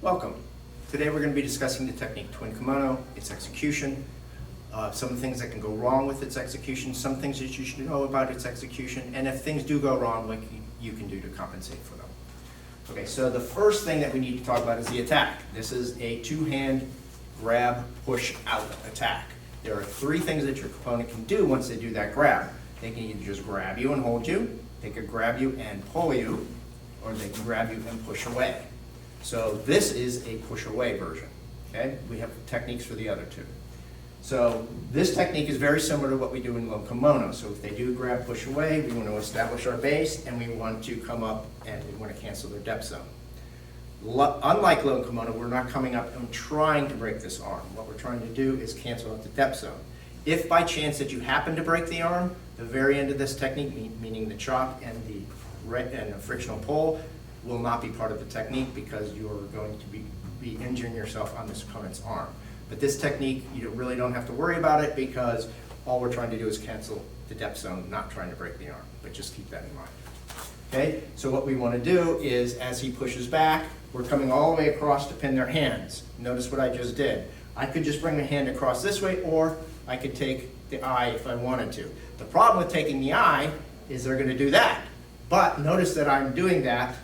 Welcome. Today we're going to be discussing the technique twin kimono, its execution, some things that can go wrong with its execution, some things that you should know about its execution, and if things do go wrong, what you can do to compensate for them. Okay, so the first thing that we need to talk about is the attack. This is a two-hand grab, push out attack. There are three things that your opponent can do once they do that grab. They can either just grab you and hold you, they can grab you and pull you, or they can grab you and push away. So this is a push away version, okay? We have techniques for the other two. So this technique is very similar to what we do in low kimono. So if they do grab, push away, we want to establish our base and we want to come up and we want to cancel their depth zone. Unlike low kimono, we're not coming up and trying to break this arm. What we're trying to do is cancel out the depth zone. If by chance that you happen to break the arm, the very end of this technique, meaning the chop and the frictional pull, will not be part of the technique because you're going to be injuring yourself on this opponent's arm. But this technique, you really don't have to worry about it because all we're trying to do is cancel the depth zone, not trying to break the arm, but just keep that in mind. Okay, so what we want to do is as he pushes back, we're coming all the way across to pin their hands. Notice what I just did. I could just bring the hand across this way, or I could take the eye if I wanted to. The problem with taking the eye is they're going to do that. But notice that I'm doing that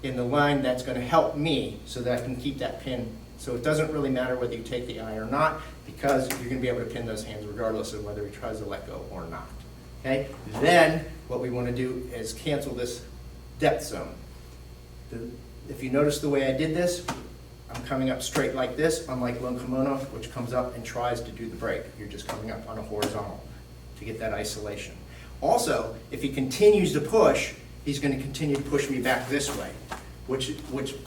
in the line that's going to help me so that I can keep that pin. So it doesn't really matter whether you take the eye or not because you're going to be able to pin those hands regardless of whether he tries to let go or not. Okay? Then what we want to do is cancel this depth zone. If you notice the way I did this, I'm coming up straight like this, unlike low kimono, which comes up and tries to do the break. You're just coming up on a horizontal to get that isolation. Also, if he continues to push, he's going to continue to push me back this way, which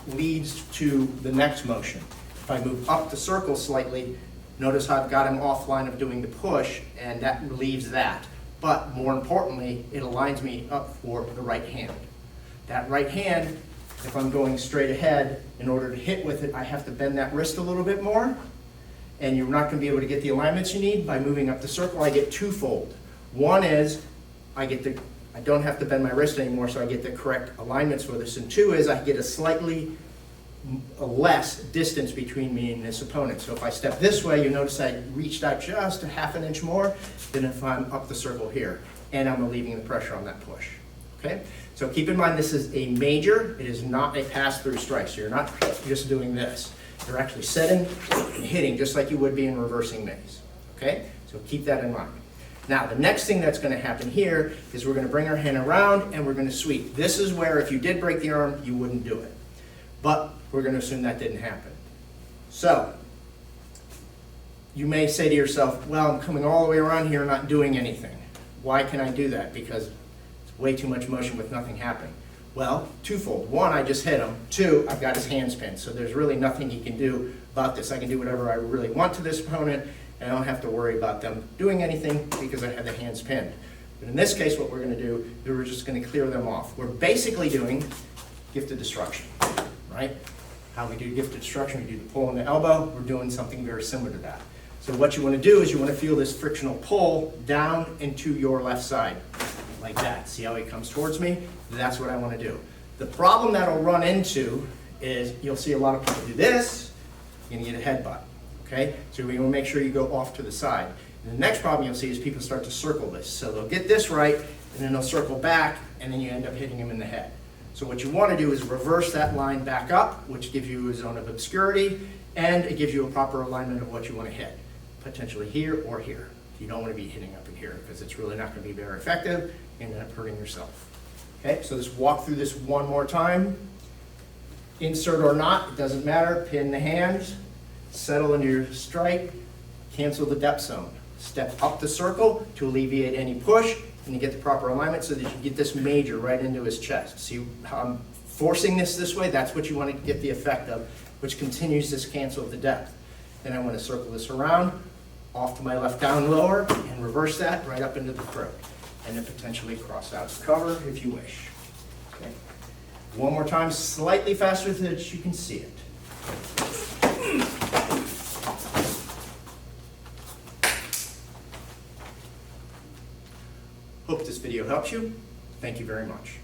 leads to the next motion. If I move up the circle slightly, notice how I've got him offline of doing the push, and that relieves that. But more importantly, it aligns me up for the right hand. That right hand, if I'm going straight ahead, in order to hit with it, I have to bend that wrist a little bit more, and you're not going to be able to get the alignments you need by moving up the circle. I get twofold. One is I don't have to bend my wrist anymore, so I get the correct alignments for this. And two is I get a slightly less distance between me and this opponent. So if I step this way, you notice I reached out just a half an inch more than if I'm up the circle here. And I'm relieving the pressure on that push. Okay? So keep in mind this is a major, it is not a pass-through strike. So you're not just doing this. You're actually setting and hitting just like you would be in reversing maze. Okay? So keep that in mind. Now, the next thing that's going to happen here is we're going to bring our hand around and we're going to sweep. This is where if you did break the arm, you wouldn't do it. But we're going to assume that didn't happen. So, you may say to yourself, well, I'm coming all the way around here not doing anything. Why can I do that? Because it's way too much motion with nothing happening. Well, twofold. One, I just hit him. Two, I've got his hands pinned. So there's really nothing he can do about this. I can do whatever I really want to this opponent, and I don't have to worry about them doing anything because I have the hands pinned. But in this case, what we're going to do is we're just going to clear them off. We're basically doing gifted destruction, right? How we do gifted destruction, we do the pull on the elbow, we're doing something very similar to that. So what you want to do is you want to feel this frictional pull down into your left side, like that. See how he comes towards me? That's what I want to do. The problem that I'll run into is you'll see a lot of people do this, you're going to get a headbutt. Okay, so we want to make sure you go off to the side. And the next problem you'll see is people start to circle this. So they'll get this right, and then they'll circle back, and then you end up hitting them in the head. So what you want to do is reverse that line back up, which gives you a zone of obscurity, and it gives you a proper alignment of what you want to hit, potentially here or here. You don't want to be hitting up in here because it's really not going to be very effective and end up hurting yourself. Okay, so just walk through this one more time. Insert or not, it doesn't matter. Pin the hands. Settle into your strike, cancel the depth zone. Step up the circle to alleviate any push, and you get the proper alignment so that you get this major right into his chest. See how I'm forcing this way? That's what you want to get the effect of, which continues this cancel of the depth. Then I want to circle this around, off to my left down lower, and reverse that right up into the throat. And then potentially cross out to cover if you wish. Okay. One more time, slightly faster so that you can see it. Hope this video helps you. Thank you very much.